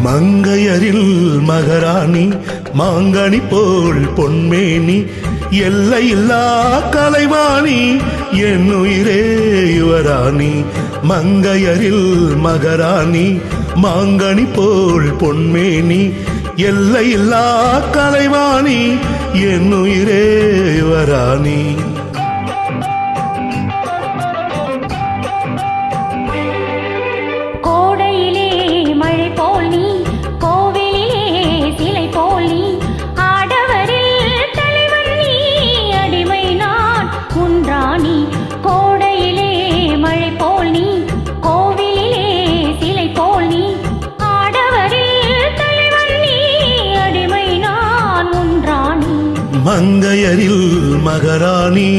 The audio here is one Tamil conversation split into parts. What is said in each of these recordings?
மங்கையரில் மகராணி மாங்கனி போல் பொன்மேனி எல்லையில்லா கலைவாணி என்னுயிரே யுவராணி. மங்கையரில் மகராணி மாங்கனி போல் பொன்மேனி எல்லையில்லா கலைவாணி என்னுயிரே யுவராணி. மங்கையரில் மகராணி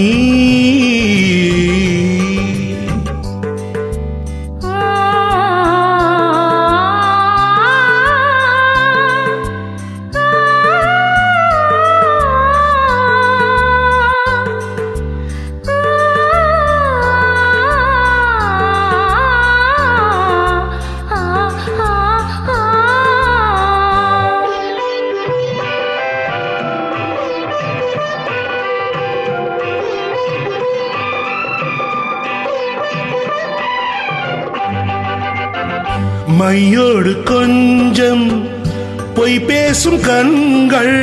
மையோடு கொஞ்சம் பொய் பேசும் கண்கள்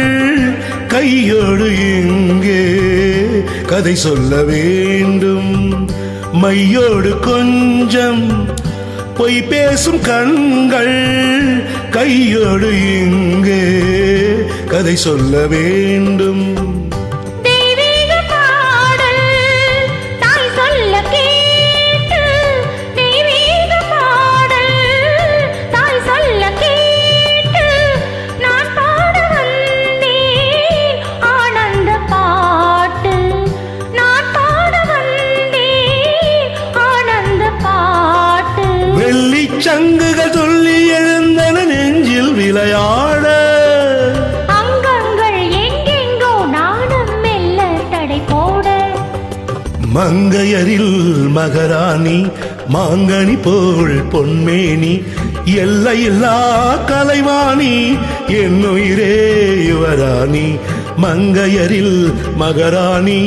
கையோடு இங்கே கதை சொல்ல வேண்டும். மையோடு கொஞ்சம் பொய் பேசும் கண்கள் கையோடு இங்கே கதை சொல்ல வேண்டும். சங்குகள் சொல்லி எழுந்தன நெஞ்சில் விளையாட அங்கங்கள் எங்கெங்கோ நாணம் மெல்ல தடை போட. மங்கையரில் மகராணி மாங்கனி போல் பொன்மேனி எல்லையில்லா கலைவாணி என்னுயிரே யுவராணி. மங்கையரில் மகராணி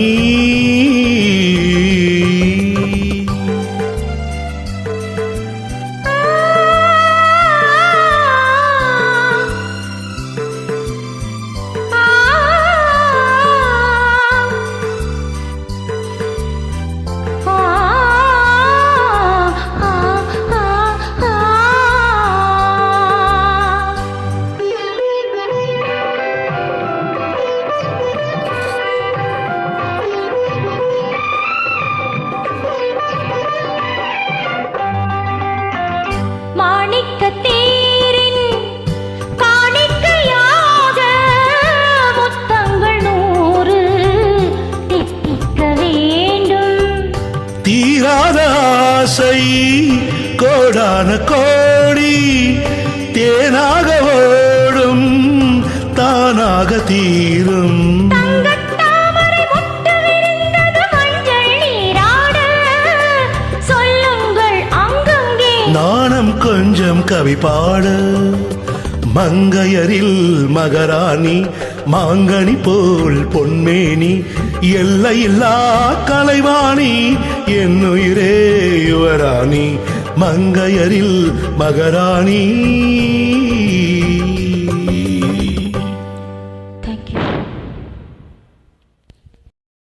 தீராத ஆசை கோடான கோடி தேனாக ஓடும் தானாக தீரும். நாணம் கொஞ்சம் கவி பாட. மங்கையரில் மகராணி மாங்கனி போல் பொன்மேனி எல்லையில்லா கலைவாணி என்னுயிரே யுவராணி. மங்கையரில் மகராணி.